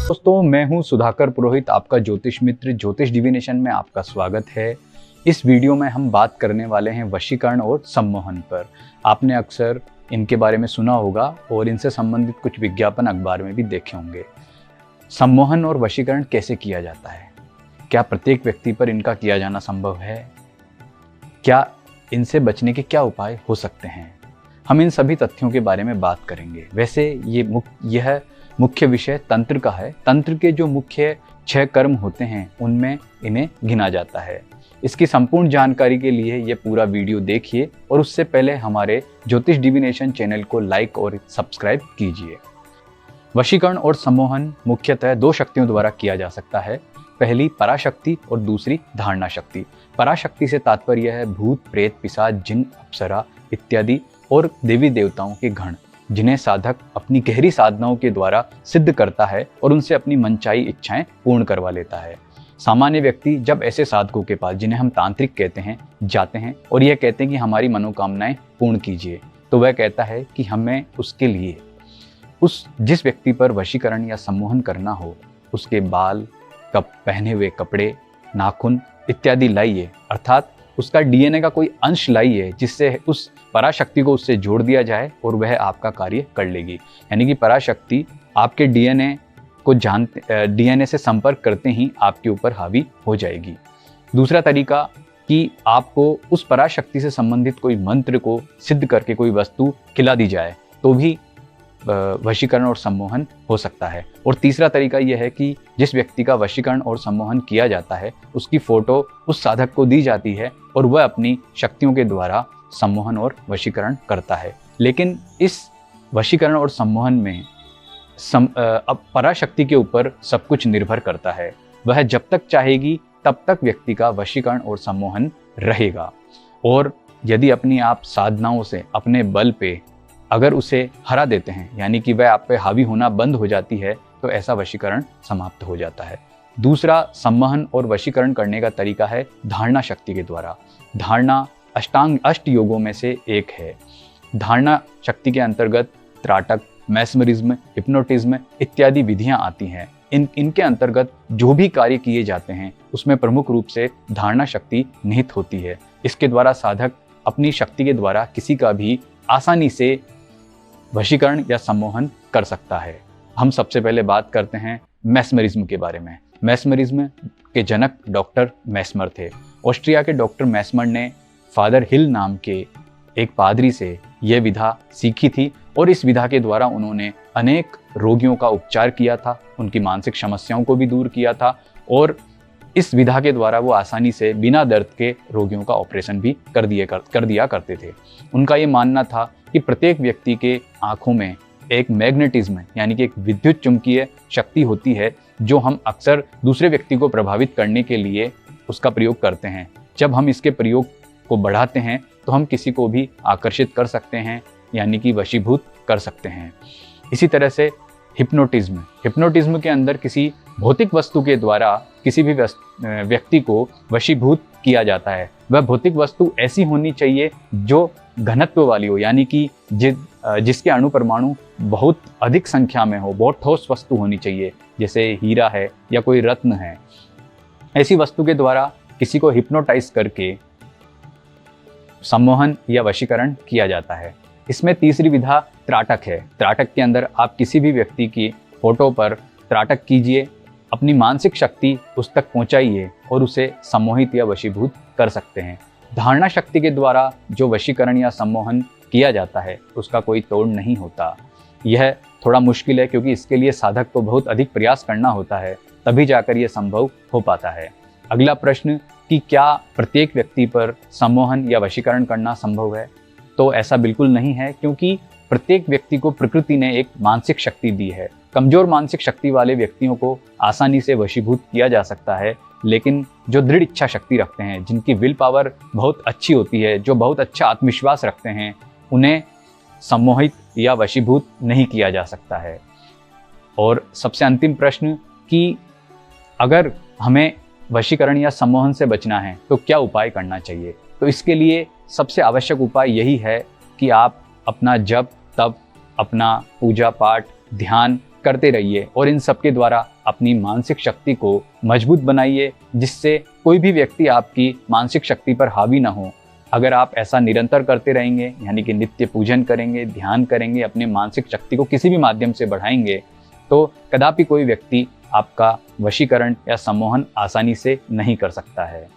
दोस्तों, मैं हूं सुधाकर पुरोहित, आपका ज्योतिष मित्र। ज्योतिष डिविनेशन में आपका स्वागत है। इस वीडियो में हम बात करने वाले हैं वशीकरण और सम्मोहन पर। आपने अक्सर इनके बारे में सुना होगा और इनसे संबंधित कुछ विज्ञापन अखबार में भी देखे होंगे। सम्मोहन और वशीकरण कैसे किया जाता है? क्या प्रत्येक व्यक्ति पर इनका किया जाना संभव है? क्या इनसे बचने के क्या उपाय हो सकते हैं? हम इन सभी तथ्यों के बारे में बात करेंगे। वैसे यह मुख्य विषय तंत्र का है। तंत्र के जो मुख्य 6 कर्म होते हैं उनमें इन्हें गिना जाता है। इसकी संपूर्ण जानकारी के लिए ये पूरा वीडियो देखिए और उससे पहले हमारे ज्योतिष डिविनेशन चैनल को लाइक और सब्सक्राइब कीजिए। वशीकरण और सम्मोहन मुख्यतः 2 शक्तियों द्वारा किया जा सकता है। पहली पराशक्ति और दूसरी धारणा शक्ति। पराशक्ति से तात्पर्य है भूत, प्रेत, पिशाच, जिन, अप्सरा इत्यादि और देवी देवताओं के गण, जिन्हें साधक अपनी गहरी साधनाओं के द्वारा सिद्ध करता है और उनसे अपनी मनचाही इच्छाएं पूर्ण करवा लेता है। सामान्य व्यक्ति जब ऐसे साधकों के पास, जिन्हें हम तांत्रिक कहते हैं, जाते हैं और यह कहते हैं कि हमारी मनोकामनाएं पूर्ण कीजिए, तो वह कहता है कि हमें उसके लिए जिस व्यक्ति पर वशीकरण या सम्मोहन करना हो, उसके बाल, पहने हुए कपड़े, नाखून इत्यादि लाइए, अर्थात उसका डीएनए का कोई अंश लाइए जिससे उस पराशक्ति को उससे जोड़ दिया जाए और वह आपका कार्य कर लेगी। यानी कि पराशक्ति आपके डीएनए से संपर्क करते ही आपके ऊपर हावी हो जाएगी। दूसरा तरीका कि आपको उस पराशक्ति से संबंधित कोई मंत्र को सिद्ध करके कोई वस्तु खिला दी जाए, तो भी वशीकरण और सम्मोहन हो सकता है। और तीसरा तरीका यह है कि जिस व्यक्ति का वशीकरण और सम्मोहन किया जाता है, उसकी फोटो उस साधक को दी जाती है और वह अपनी शक्तियों के द्वारा सम्मोहन और वशीकरण करता है। लेकिन इस वशीकरण और सम्मोहन में अब पराशक्ति के ऊपर सब कुछ निर्भर करता है। वह जब तक चाहेगी तब तक व्यक्ति का वशीकरण और सम्मोहन रहेगा। और यदि अपनी आप साधनाओं से अपने बल पे अगर उसे हरा देते हैं, यानी कि वह आप पे हावी होना बंद हो जाती है, तो ऐसा वशीकरण समाप्त हो जाता है। दूसरा सम्मोहन और वशीकरण करने का तरीका है धारणा शक्ति के द्वारा। धारणा अष्ट योगों में से एक है। धारणा शक्ति के अंतर्गत त्राटक, मैस्मरिज्म, हिप्नोटिज्म इत्यादि विधियां आती हैं। इनके अंतर्गत जो भी कार्य किए जाते हैं उसमें प्रमुख रूप से धारणा शक्ति निहित होती है। इसके द्वारा साधक अपनी शक्ति के द्वारा किसी का भी आसानी से वशीकरण या सम्मोहन कर सकता है। हम सबसे पहले बात करते हैं मैस्मरिज्म के बारे में। मैस्मरिज्म के जनक डॉक्टर मैस्मर थे। ऑस्ट्रिया के डॉक्टर मैस्मर ने फादर हिल नाम के एक पादरी से यह विधा सीखी थी और इस विधा के द्वारा उन्होंने अनेक रोगियों का उपचार किया था, उनकी मानसिक समस्याओं को भी दूर किया था और इस विधा के द्वारा वो आसानी से बिना दर्द के रोगियों का ऑपरेशन भी कर दिया करते थे। उनका ये मानना था कि प्रत्येक व्यक्ति के आँखों में एक मैग्नेटिज्म यानी कि एक विद्युत चुंबकीय शक्ति होती है, जो हम अक्सर दूसरे व्यक्ति को प्रभावित करने के लिए उसका प्रयोग करते हैं। जब हम इसके प्रयोग को बढ़ाते हैं तो हम किसी को भी आकर्षित कर सकते हैं, यानी कि वशीभूत कर सकते हैं। इसी तरह से हिप्नोटिज्म के अंदर किसी भौतिक वस्तु के द्वारा किसी भी व्यक्ति को वशीभूत किया जाता है। वह भौतिक वस्तु ऐसी होनी चाहिए जो घनत्व वाली हो, यानी कि जिसके अणु परमाणु बहुत अधिक संख्या में हो, बहुत ठोस वस्तु होनी चाहिए, जैसे हीरा है या कोई रत्न है। ऐसी वस्तु के द्वारा किसी को हिप्नोटाइज करके सम्मोहन या वशीकरण किया जाता है। इसमें तीसरी विधा त्राटक है। त्राटक के अंदर आप किसी भी व्यक्ति की फोटो पर त्राटक कीजिए, अपनी मानसिक शक्ति उस तक पहुंचाइए और उसे सम्मोहित या वशीभूत कर सकते हैं। धारणा शक्ति के द्वारा जो वशीकरण या सम्मोहन किया जाता है उसका कोई तोड़ नहीं होता। यह थोड़ा मुश्किल है क्योंकि इसके लिए साधक को बहुत अधिक प्रयास करना होता है, तभी जाकर यह संभव हो पाता है। अगला प्रश्न कि क्या प्रत्येक व्यक्ति पर सम्मोहन या वशीकरण करना संभव है? तो ऐसा बिल्कुल नहीं है, क्योंकि प्रत्येक व्यक्ति को प्रकृति ने एक मानसिक शक्ति दी है। कमजोर मानसिक शक्ति वाले व्यक्तियों को आसानी से वशीभूत किया जा सकता है, लेकिन जो दृढ़ इच्छा शक्ति रखते हैं, जिनकी विल पावर बहुत अच्छी होती है, जो बहुत अच्छा आत्मविश्वास रखते हैं, उन्हें सम्मोहित या वशीभूत नहीं किया जा सकता है। और सबसे अंतिम प्रश्न कि अगर हमें वशीकरण या सम्मोहन से बचना है तो क्या उपाय करना चाहिए? तो इसके लिए सबसे आवश्यक उपाय यही है कि आप अपना जप तप, अपना पूजा पाठ, ध्यान करते रहिए और इन सब के द्वारा अपनी मानसिक शक्ति को मजबूत बनाइए, जिससे कोई भी व्यक्ति आपकी मानसिक शक्ति पर हावी ना हो। अगर आप ऐसा निरंतर करते रहेंगे, यानी कि नित्य पूजन करेंगे, ध्यान करेंगे, अपने मानसिक शक्ति को किसी भी माध्यम से बढ़ाएंगे, तो कदापि कोई व्यक्ति आपका वशीकरण या सम्मोहन आसानी से नहीं कर सकता है।